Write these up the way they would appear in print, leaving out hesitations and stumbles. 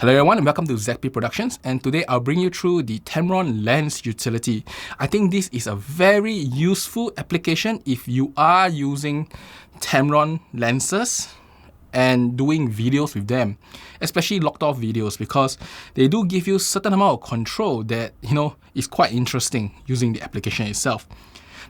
Hello everyone and welcome to ZP Productions, and today I'll bring you through the Tamron lens utility. I think this is a very useful application if you are using Tamron lenses and doing videos with them, especially locked off videos, because they do give you certain amount of control that is quite interesting using the application itself.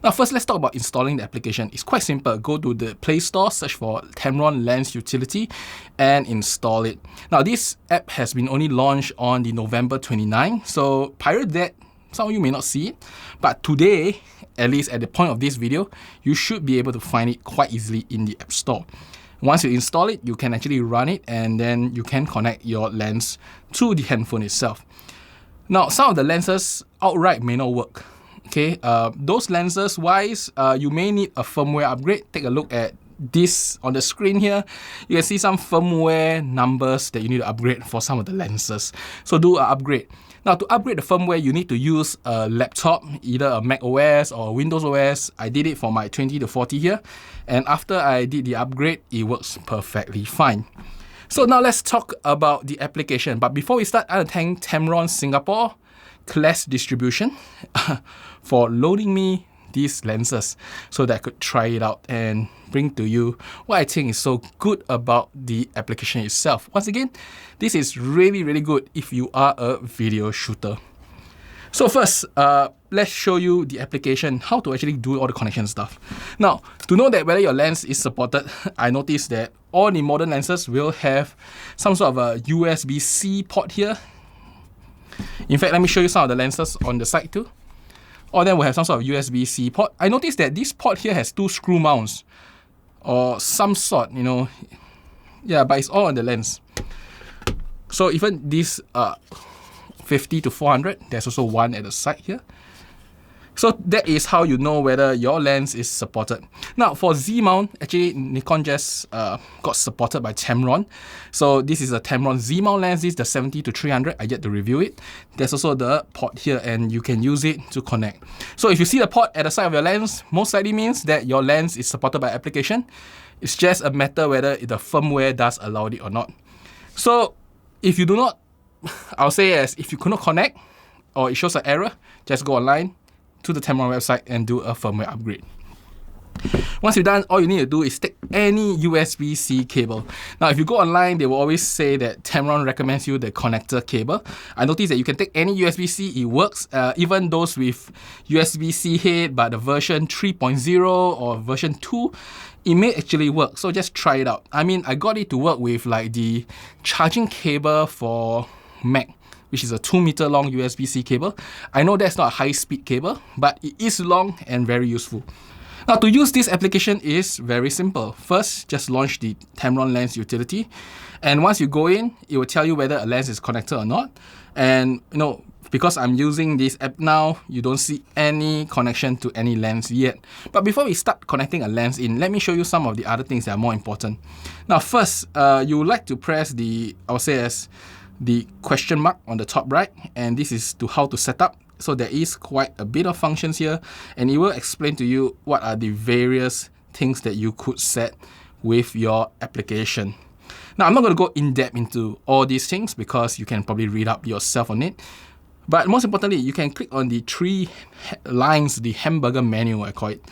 Now first, let's talk about installing the application. It's quite simple. Go to the Play Store, search for Tamron Lens Utility and install it. Now this app has been only launched on the November 29, so prior to that, some of you may not see it, but today, at least at the point of this video, you should be able to find it quite easily in the App Store. Once you install it, you can actually run it and then you can connect your lens to the handphone itself. Now some of the lenses outright may not work. Okay, those lenses wise, you may need a firmware upgrade. Take a look at this on the screen here. You can see some firmware numbers that you need to upgrade for some of the lenses. So do an upgrade. Now to upgrade the firmware, you need to use a laptop, either a Mac OS or Windows OS. I did it for my 20 to 40 here. And after I did the upgrade, it works perfectly fine. So now let's talk about the application. But before we start, I want to thank Tamron Singapore Class Distribution for loading me these lenses so that I could try it out and bring to you what I think is so good about the application itself. Once again, this is really good if you are a video shooter. So first, let's show you the application, how to actually do all the connection stuff. Now, to know that whether your lens is supported, I noticed that all the modern lenses will have some sort of a USB-C port here. In fact, let me show you some of the lenses on the side too. All of them will have some sort of USB-C port. I noticed that this port here has two screw mounts or some sort, yeah, but it's all on the lens. So even this 50 to 400, there's also one at the side here. So that is how you know whether your lens is supported. Now for Z mount, actually Nikon just got supported by Tamron. So this is a Tamron Z mount lens. This is the 70 to 300. I get to review it. There's also the port here and you can use it to connect. So if you see the port at the side of your lens, most likely means that your lens is supported by application. It's just a matter whether the firmware does allow it or not. So if you do not, I'll say as if you could not connect or it shows an error, just go online to the Tamron website and do a firmware upgrade. Once you're done, all you need to do is take any USB-C cable. Now, if you go online, they will always say that Tamron recommends you the connector cable. I noticed that you can take any USB-C, it works. Even those with USB-C head, but the version 3.0 or version 2, it may actually work. So just try it out. I mean, I got it to work with like the charging cable for Mac, which is a 2-meter long USB-C cable. I know that's not a high-speed cable, but it is long and very useful. Now, to use this application is very simple. First, just launch the Tamron Lens Utility. And once you go in, it will tell you whether a lens is connected or not. And, because I'm using this app now, you don't see any connection to any lens yet. But before we start connecting a lens in, let me show you some of the other things that are more important. Now, first, you would like to press the question mark on the top right, and this is to how to set up. So there is quite a bit of functions here, and it will explain to you what are the various things that you could set with your application. Now, I'm not going to go in depth into all these things because you can probably read up yourself on it. But most importantly, you can click on the 3 lines, the hamburger menu, I call it.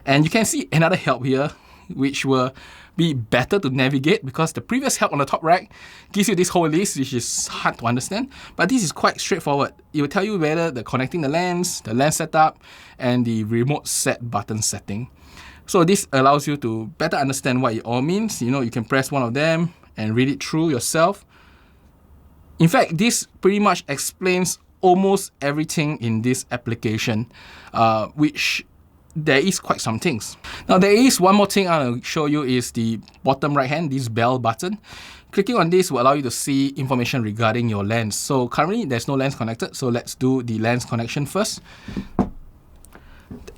And you can see another help here, which will be better to navigate because the previous help on the top right gives you this whole list, which is hard to understand. But this is quite straightforward. It will tell you whether the connecting the lens setup, and the remote set button setting. So this allows you to better understand what it all means. You can press one of them and read it through yourself. In fact, this pretty much explains almost everything in this application, which there is quite some things. Now there is one more thing I'll show you is the bottom right hand, this bell button. Clicking on this will allow you to see information regarding your lens. So currently there's no lens connected, so let's do the lens connection first.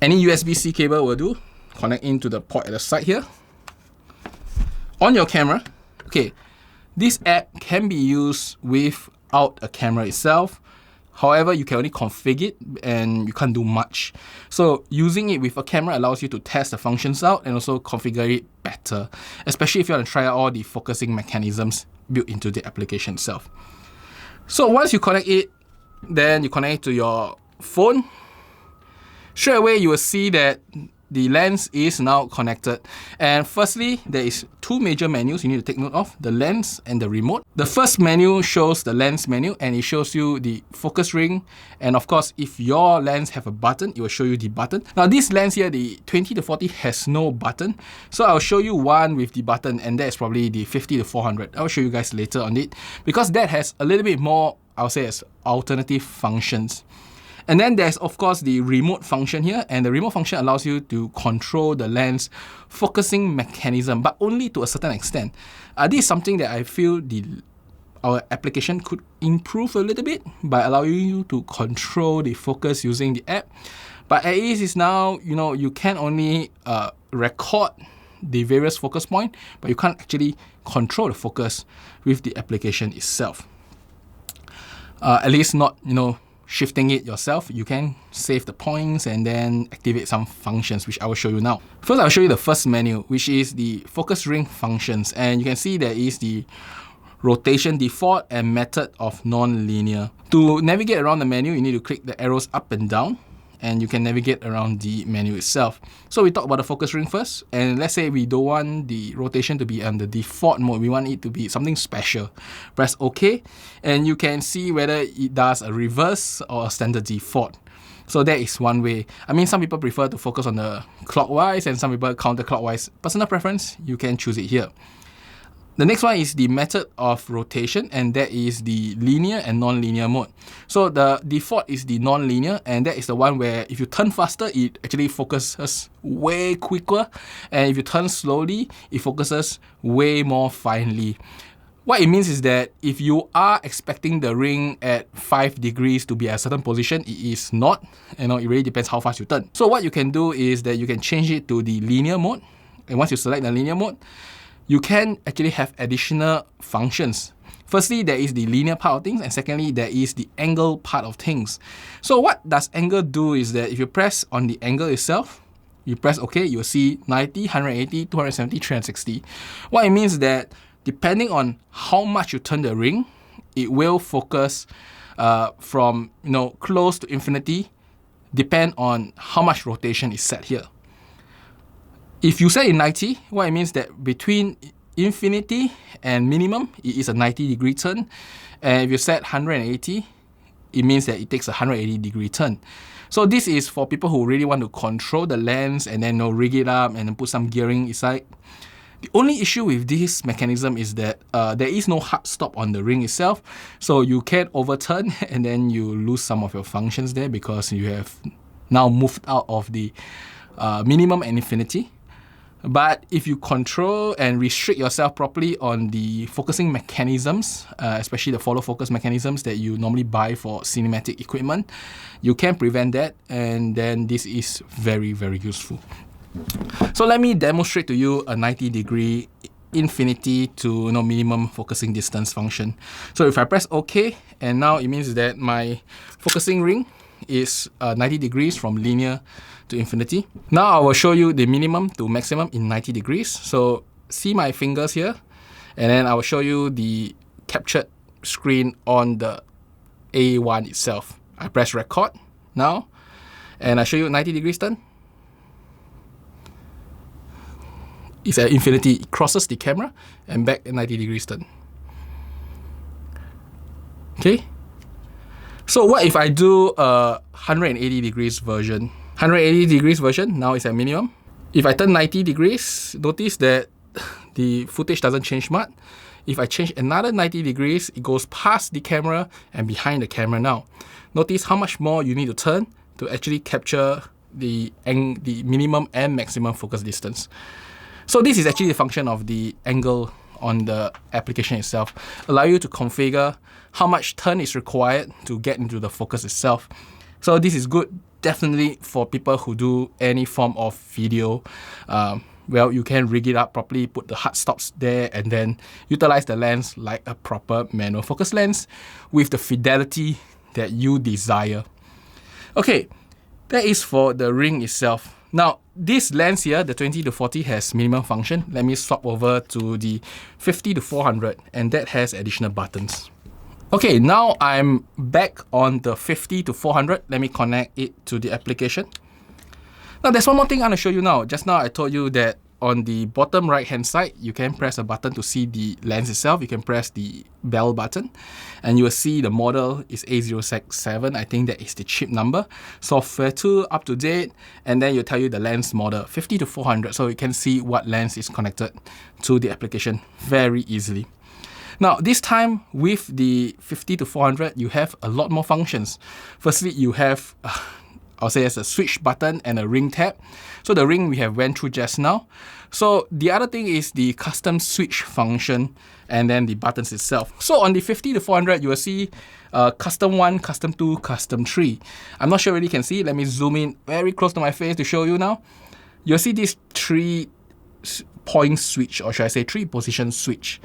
Any USB-C cable will do. Connect into the port at the side here. On your camera, okay, this app can be used without a camera itself. However, you can only configure it and you can't do much. So using it with a camera allows you to test the functions out and also configure it better, especially if you want to try out all the focusing mechanisms built into the application itself. So once you connect it, then you connect it to your phone. Straight away, you will see that the lens is now connected. And firstly, there is two major menus you need to take note of, the lens and the remote. The first menu shows the lens menu, and it shows you the focus ring. And of course, if your lens have a button, it will show you the button. Now this lens here, the 20-40 has no button. So I'll show you one with the button, and that is probably the 50-400. I'll show you guys later on it, because that has a little bit more, I'll say, as alternative functions. And then there's of course the remote function here, and the remote function allows you to control the lens focusing mechanism, but only to a certain extent. This is something that I feel our application could improve a little bit by allowing you to control the focus using the app. But as is now, you can only record the various focus point, but you can't actually control the focus with the application itself. At least not, shifting it yourself. You can save the points and then activate some functions, which I will show you now. First, I'll show you the first menu, which is the focus ring functions. And you can see there is the rotation default and method of non-linear. To navigate around the menu, you need to click the arrows up and down, and you can navigate around the menu itself. So we talk about the focus ring first, and let's say we don't want the rotation to be on the default mode, we want it to be something special. Press OK, and you can see whether it does a reverse or a standard default. So that is one way. I mean, some people prefer to focus on the clockwise and some people counterclockwise. Personal preference, you can choose it here. The next one is the method of rotation, and that is the linear and non-linear mode. So the default is the non-linear, and that is the one where if you turn faster, it actually focuses way quicker, and if you turn slowly, it focuses way more finely. What it means is that if you are expecting the ring at 5 degrees to be at a certain position, it is not. It really depends how fast you turn. So what you can do is that you can change it to the linear mode, and once you select the linear mode, you can actually have additional functions. Firstly, there is the linear part of things, and secondly, there is the angle part of things. So what does angle do is that if you press on the angle itself, you press OK, you'll see 90, 180, 270, 360. What it means is that depending on how much you turn the ring, it will focus from close to infinity, depend on how much rotation is set here. If you set in 90, what it means that between infinity and minimum, it is a 90-degree turn. And if you set 180, it means that it takes a 180-degree turn. So this is for people who really want to control the lens and then rig it up and then put some gearing inside. The only issue with this mechanism is that there is no hard stop on the ring itself. So you can overturn and then you lose some of your functions there because you have now moved out of the minimum and infinity. But if you control and restrict yourself properly on the focusing mechanisms, especially the follow focus mechanisms that you normally buy for cinematic equipment, you can prevent that, and then this is very, very useful. So let me demonstrate to you a 90-degree infinity to minimum focusing distance function. So if I press OK, and now it means that my focusing ring is 90 degrees from linear to infinity. Now I will show you the minimum to maximum in 90 degrees. So see my fingers here, and then I will show you the captured screen on the A1 itself. I press record now, and I show you 90 degrees turn. It's at infinity, it crosses the camera and back at 90 degrees turn. Okay. So what if I do a 180 degrees version? 180 degrees version, now it's at minimum. If I turn 90 degrees, notice that the footage doesn't change much. If I change another 90 degrees, it goes past the camera and behind the camera now. Notice how much more you need to turn to actually capture the minimum and maximum focus distance. So this is actually the function of the angle on the application itself. Allow you to configure how much turn is required to get into the focus itself. So this is good definitely for people who do any form of video. Well, you can rig it up properly, put the hard stops there, and then utilize the lens like a proper manual focus lens with the fidelity that you desire. Okay, that is for the ring itself. Now, this lens here, the 20-40 has minimum function. Let me swap over to the 50-400, and that has additional buttons. Okay, now I'm back on the 50 to 400. Let me connect it to the application. Now there's one more thing I'm going to show you now. Just now I told you that on the bottom right hand side, you can press a button to see the lens itself. You can press the bell button and you will see the model is A067. I think that is the chip number. Software 2, up to date, and then you'll tell you the lens model 50 to 400. So you can see what lens is connected to the application very easily. Now, this time with the 50 to 400, you have a lot more functions. Firstly, you have I'll say it's a switch button and a ring tab. So the ring we have went through just now. So the other thing is the custom switch function and then the buttons itself. So on the 50 to 400, you will see custom 1, custom 2, custom 3. I'm not sure whether you can see. Let me zoom in very close to my face to show you now. You'll see these 3-point switch, or should I say 3-position switch.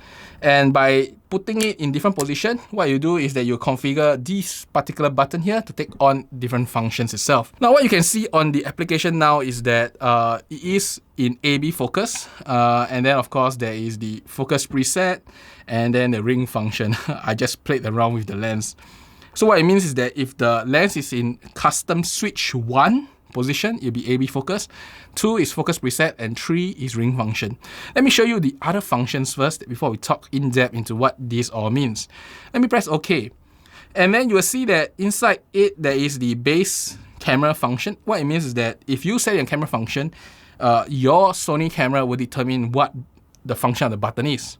And by putting it in different position, what you do is that you configure this particular button here to take on different functions itself. Now, what you can see on the application now is that it is in AB focus. And then, of course, there is the focus preset and then the ring function. I just played around with the lens. So what it means is that if the lens is in custom switch 1 position, it'll be AB focus, 2 is focus preset, and 3 is ring function. Let me show you the other functions first before we talk in depth into what this all means. Let me press OK. And then you will see that inside it, there is the base camera function. What it means is that if you set your camera function, your Sony camera will determine what the function of the button is.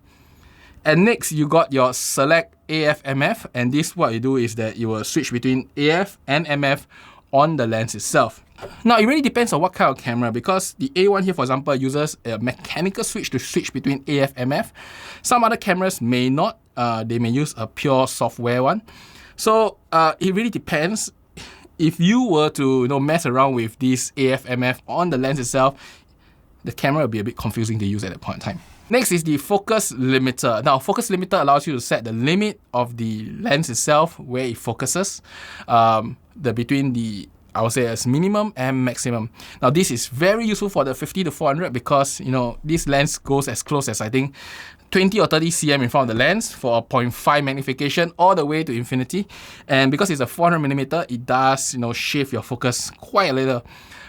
And next, you got your select AF MF, and this what you do is that you will switch between AF and MF on the lens itself. Now, it really depends on what kind of camera, because the A1 here, for example, uses a mechanical switch to switch between AF MF. Some other cameras may not. They may use a pure software one. So it really depends. If you were to mess around with this AF MF on the lens itself, the camera will be a bit confusing to use at that point in time. Next is the focus limiter. Now, focus limiter allows you to set the limit of the lens itself, where it focuses, between the, I would say, as minimum and maximum. Now, this is very useful for the 50 to 400 because, this lens goes as close as, I think, 20 or 30 cm in front of the lens for a 0.5 magnification all the way to infinity. And because it's a 400mm, it does, shift your focus quite a little.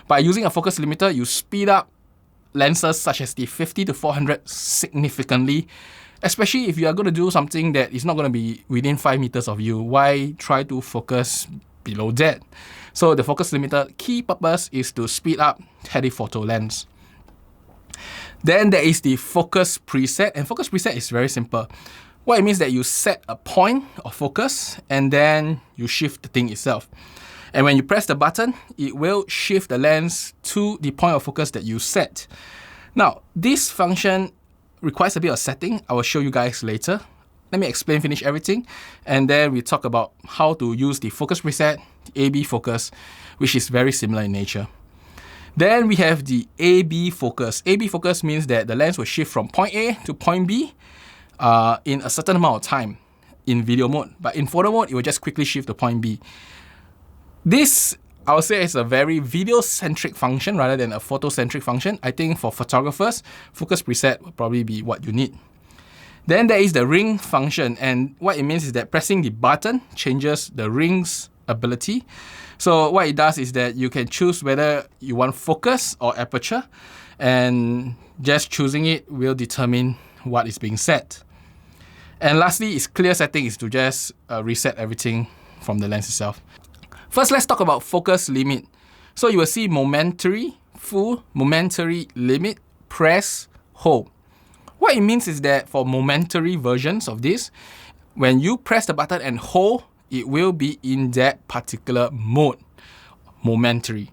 By using a focus limiter, you speed up lenses such as the 50 to 400 significantly, especially if you are going to do something that is not going to be within 5 meters of you. Why try to focus below that? So the focus limiter key purpose is to speed up telephoto lens. Then there is the focus preset, and focus preset is very simple. What it means that you set a point of focus and then you shift the thing itself. And when you press the button, it will shift the lens to the point of focus that you set. Now, this function requires a bit of setting. I will show you guys later. Let me finish everything, and then we talk about how to use the focus preset, the AB focus, which is very similar in nature. Then we have the AB focus. AB focus means that the lens will shift from point A to point B in a certain amount of time in video mode. But in photo mode, it will just quickly shift to point B. This, I would say, is a very video-centric function rather than a photo-centric function. I think for photographers, focus preset will probably be what you need. Then there is the ring function, and what it means is that pressing the button changes the ring's ability. So what it does is that you can choose whether you want focus or aperture, and just choosing it will determine what is being set. And lastly, its clear setting is to just reset everything from the lens itself. First, let's talk about focus limit. So you will see momentary, full, momentary, limit, press, hold. What it means is that for momentary versions of this, when you press the button and hold, it will be in that particular mode, momentary.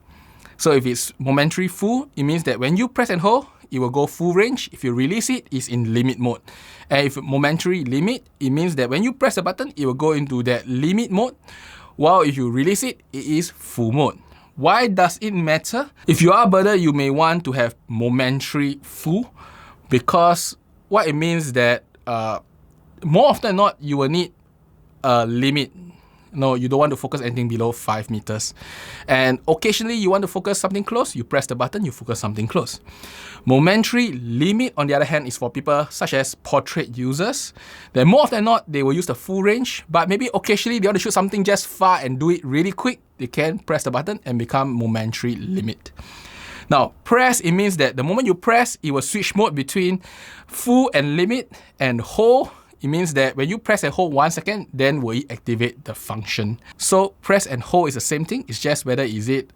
So if it's momentary full, it means that when you press and hold, it will go full range. If you release it, it's in limit mode. And if momentary limit, it means that when you press the button, it will go into that limit mode. While if you release it, it is full mode. Why does it matter? If you are a birder, you may want to have momentary full, because what it means that more often than not, you will need a limit No, you don't want to focus anything below 5 meters. And occasionally you want to focus something close, you press the button, you focus something close. Momentary limit, on the other hand, is for people such as portrait users. Then more often than not, they will use the full range, but maybe occasionally they want to shoot something just far and do it really quick. They can press the button and become momentary limit. Now, press, it means that the moment you press, it will switch mode between full and limit, and hold, it means that when you press and hold 1 second, then will it activate the function. So press and hold is the same thing, it's just whether is it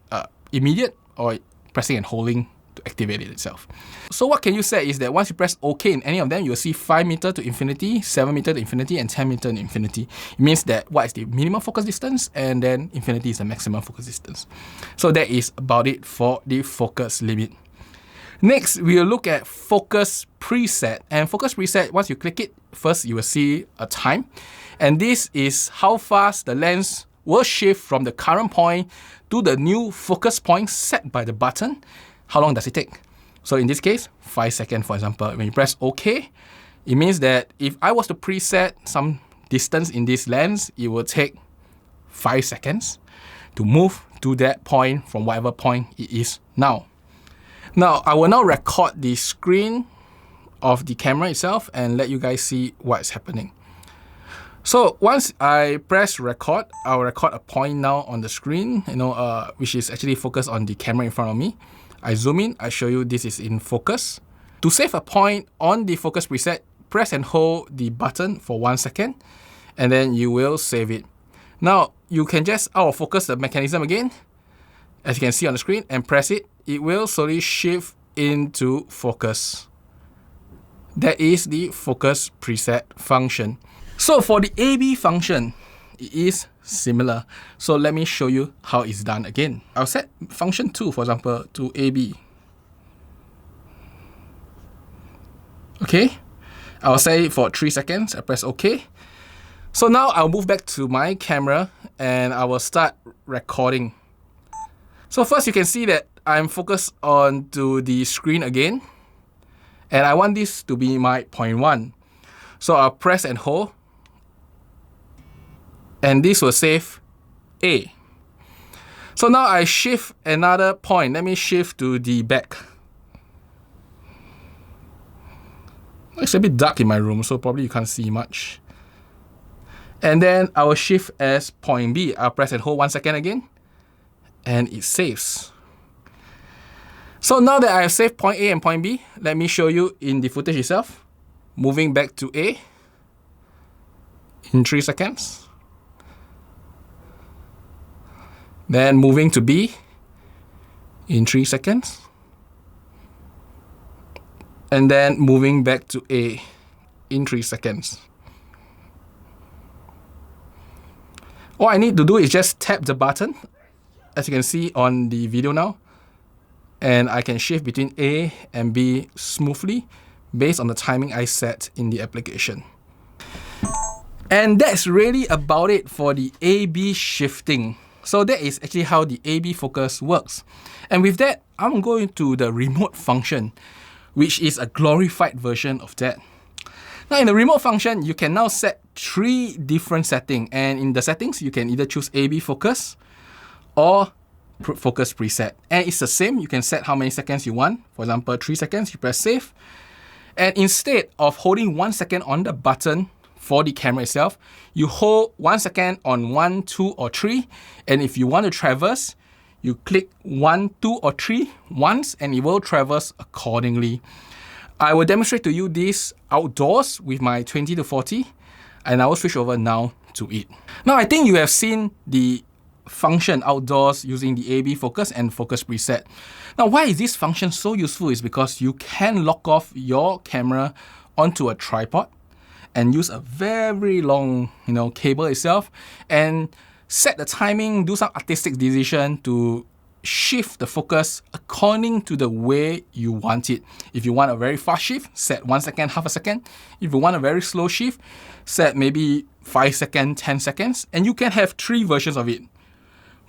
immediate or pressing and holding to activate it itself. So what can you say is that once you press OK in any of them, you'll see 5 meter to infinity, 7 meter to infinity, and 10 meter to infinity. It means that what is the minimum focus distance, and then infinity is the maximum focus distance. So that is about it for the focus limit. Next, we will look at focus preset. And focus preset, once you click it, first you will see a time. And this is how fast the lens will shift from the current point to the new focus point set by the button. How long does it take? So in this case, 5 seconds, for example. When you press OK, it means that if I was to preset some distance in this lens, it will take 5 seconds to move to that point from whatever point it is now. Now, I will now record the screen of the camera itself and let you guys see what's happening. So once I press record, I'll record a point now on the screen, which is actually focused on the camera in front of me. I zoom in, I show you this is in focus. To save a point on the focus preset, press and hold the button for 1 second, and then you will save it. Now, you can just out of focus the mechanism again, as you can see on the screen, and press it. It will slowly shift into focus. That is the focus preset function. So for the AB function, it is similar. So let me show you how it's done again. I'll set function 2, for example, to AB. Okay, I'll say it for 3 seconds. I press OK. So now I'll move back to my camera and I will start recording. So first you can see that I'm focused onto the screen again, and I want this to be my point 1. So I'll press and hold, and this will save A. So now I shift another point. Let me shift to the back. It's a bit dark in my room, so probably you can't see much. And then I will shift as point B. I'll press and hold 1 second again, and it saves. So now that I have saved point A and point B, let me show you in the footage itself. Moving back to A in 3 seconds. Then moving to B in 3 seconds. And then moving back to A in 3 seconds. All I need to do is just tap the button, as you can see on the video now, and I can shift between A and B smoothly based on the timing I set in the application. And that's really about it for the A-B shifting. So that is actually how the A-B focus works. And with that, I'm going to the remote function, which is a glorified version of that. Now in the remote function, you can now set 3 different settings. And in the settings, you can either choose A-B focus or focus preset. And it's the same, you can set how many seconds you want. For example, 3 seconds, you press save. And instead of holding 1 second on the button for the camera itself, you hold 1 second on 1, 2, or 3. And if you want to traverse, you click 1, 2, or 3 once, and it will traverse accordingly. I will demonstrate to you this outdoors with my 20 to 40, and I will switch over now to it. Now, I think you have seen the function outdoors using the A-B focus and focus preset. Now, why is this function so useful is because you can lock off your camera onto a tripod and use a very long, cable itself and set the timing, do some artistic decision to shift the focus according to the way you want it. If you want a very fast shift, set 1 second, half a second. If you want a very slow shift, set maybe 5 seconds, 10 seconds, and you can have 3 versions of it.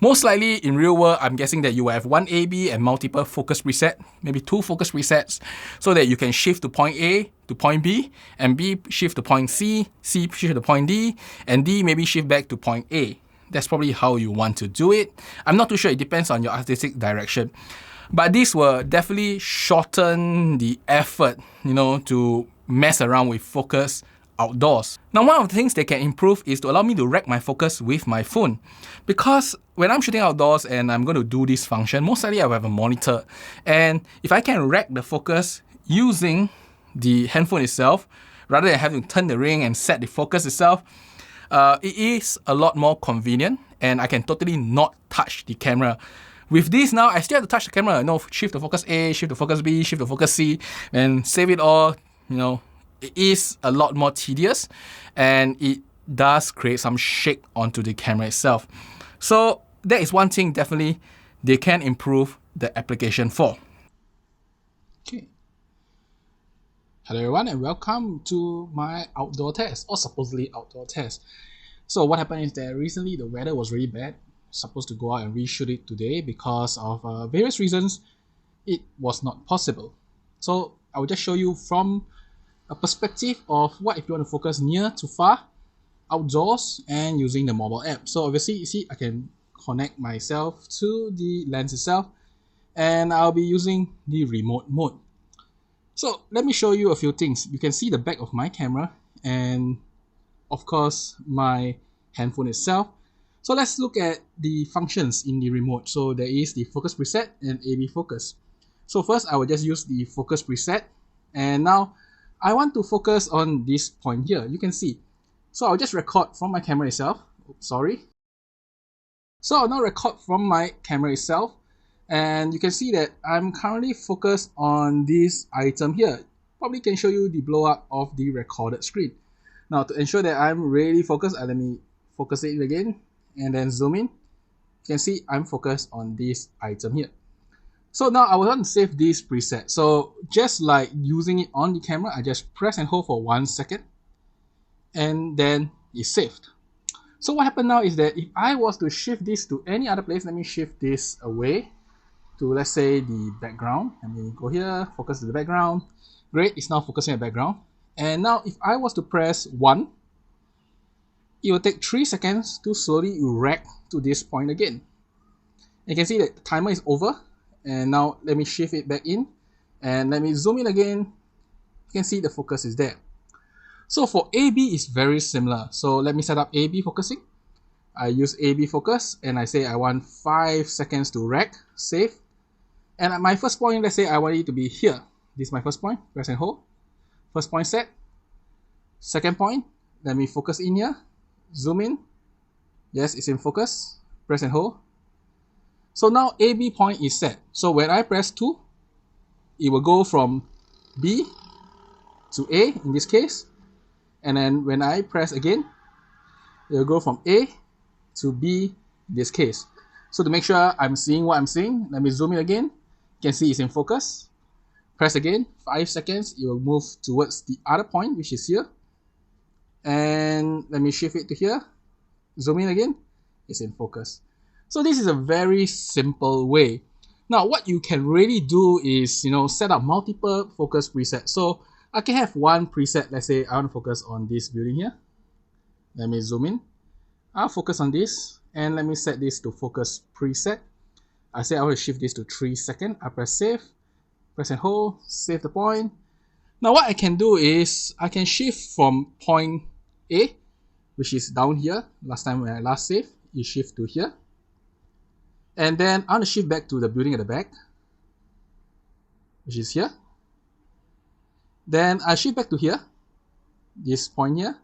Most likely in real world, I'm guessing that you will have 1 A-B and multiple focus preset, maybe 2 focus presets, so that you can shift to point A to point B, and B shift to point C, C shift to point D, and D maybe shift back to point A. that's probably how you want to do it. I'm not too sure, it depends on your artistic direction. But this will definitely shorten the effort, to mess around with focus outdoors. Now, one of the things they can improve is to allow me to rack my focus with my phone. Because when I'm shooting outdoors and I'm going to do this function, most likely I will have a monitor. And if I can rack the focus using the handphone itself, rather than having to turn the ring and set the focus itself, it is a lot more convenient, and I can totally not touch the camera. With this now, I still have to touch the camera, shift to focus A, shift to focus B, shift to focus C, and save it all. It is a lot more tedious, and it does create some shake onto the camera itself. So that is one thing definitely they can improve the application for. Okay. Hello everyone, and welcome to my outdoor test, or supposedly outdoor test. So what happened is that recently the weather was really bad. Supposed to go out and reshoot it today, because of various reasons it was not possible. So I will just show you from a perspective of what if you want to focus near to far, outdoors, and using the mobile app. So obviously you see I can connect myself to the lens itself, and I'll be using the remote mode. So let me show you a few things. You can see the back of my camera and of course my handphone itself. So let's look at the functions in the remote. So there is the focus preset and AB focus. So first I will just use the focus preset, and now I want to focus on this point here. You can see. So I'll just record from my camera itself. Oops, sorry. So I'll now record from my camera itself, and you can see that I'm currently focused on this item here. Probably can show you the blow up of the recorded screen. Now to ensure that I'm really focused, let me focus it again and then zoom in. You can see I'm focused on this item here. So now I want to save this preset. So just like using it on the camera, I just press and hold for 1 second, and then it's saved. So what happened now is that if I was to shift this to any other place, let me shift this away to, let's say, the background. Let me go here, focus to the background. Great, it's now focusing on the background. And now if I was to press 1, it will take 3 seconds to slowly rack to this point again. You can see that the timer is over, and now let me shift it back in, and let me zoom in again. You can see the focus is there. So for AB is very similar. So let me set up AB focusing. I use AB focus, and I say I want 5 seconds to rack, save. And at my first point, let's say I want it to be here. This is my first point, press and hold. First point set. Second point, let me focus in here, zoom in. Yes, it's in focus, press and hold. So now AB point is set. So when I press 2, it will go from B to A in this case. And then when I press again, it will go from A to B in this case. So to make sure I'm seeing what I'm seeing, let me zoom in again. You can see it's in focus. Press again, 5 seconds, it will move towards the other point, which is here. And let me shift it to here. Zoom in again, it's in focus. So this is a very simple way. Now what you can really do is, set up multiple focus presets. So I can have one preset. Let's say I want to focus on this building here. Let me zoom in. I'll focus on this, and let me set this to focus preset. I say I want to shift this to 3 seconds. I press save, press and hold, save the point. Now what I can do is I can shift from point A, which is down here. Last time when I last saved, you shift to here. And then I want to shift back to the building at the back, which is here. Then I shift back to here, this point here.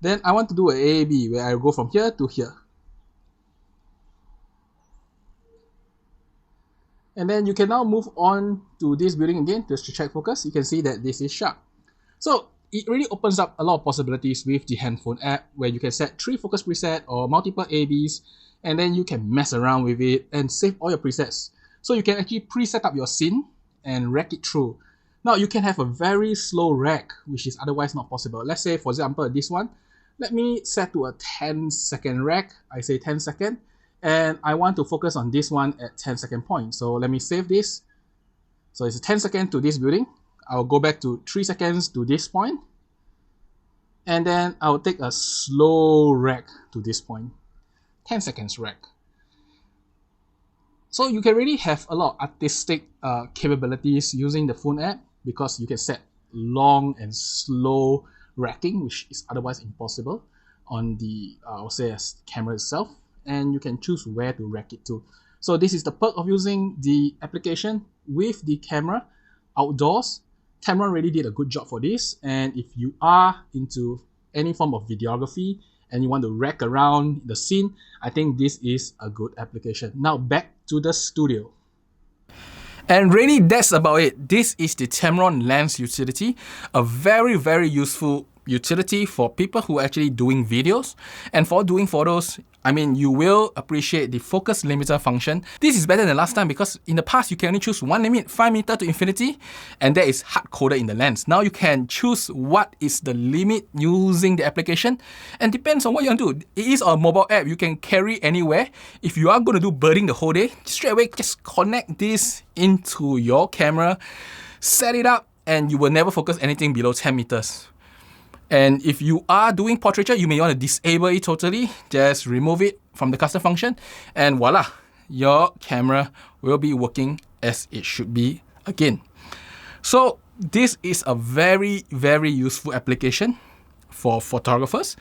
Then I want to do an AB where I go from here to here. And then you can now move on to this building again just to check focus. You can see that this is sharp. So it really opens up a lot of possibilities with the handphone app, where you can set 3 focus preset or multiple ABs, and then you can mess around with it and save all your presets. So you can actually preset up your scene and rack it through. Now you can have a very slow rack, which is otherwise not possible. Let's say, for example, this one, let me set to a 10-second rack. I say 10 seconds, and I want to focus on this one at 10-second point. So let me save this. So it's a 10 seconds to this building. I'll go back to 3 seconds to this point, and then I'll take a slow rack to this point. 10 seconds rec. So you can really have a lot of artistic capabilities using the phone app, because you can set long and slow racking, which is otherwise impossible on the I'll say camera itself, and you can choose where to rack it to. So this is the perk of using the application with the camera outdoors. Tamron really did a good job for this, and if you are into any form of videography and you want to rack around the scene, I think this is a good application. Now back to the studio. And really, that's about it. This is the Tamron lens utility, a very, very useful utility for people who are actually doing videos. And for doing photos, I mean, you will appreciate the focus limiter function. This is better than last time, because in the past, you can only choose one limit, 5m to infinity, and that is hard-coded in the lens. Now you can choose what is the limit using the application, and depends on what you want to do. It is a mobile app. You can carry anywhere. If you are going to do birding the whole day, straight away, just connect this into your camera, set it up, and you will never focus anything below 10 meters. And if you are doing portraiture, you may want to disable it totally. Just remove it from the custom function, and voila, your camera will be working as it should be again. So this is a very, very useful application for photographers,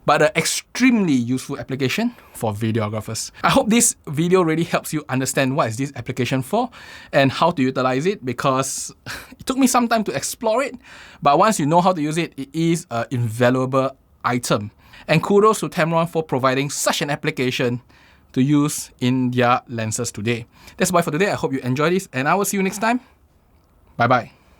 but an extremely useful application for videographers. I hope this video really helps you understand what is this application for and how to utilize it, because it took me some time to explore it, but once you know how to use it, it is an invaluable item. And kudos to Tamron for providing such an application to use in their lenses today. That's all for today. I hope you enjoyed this, and I will see you next time. Bye bye.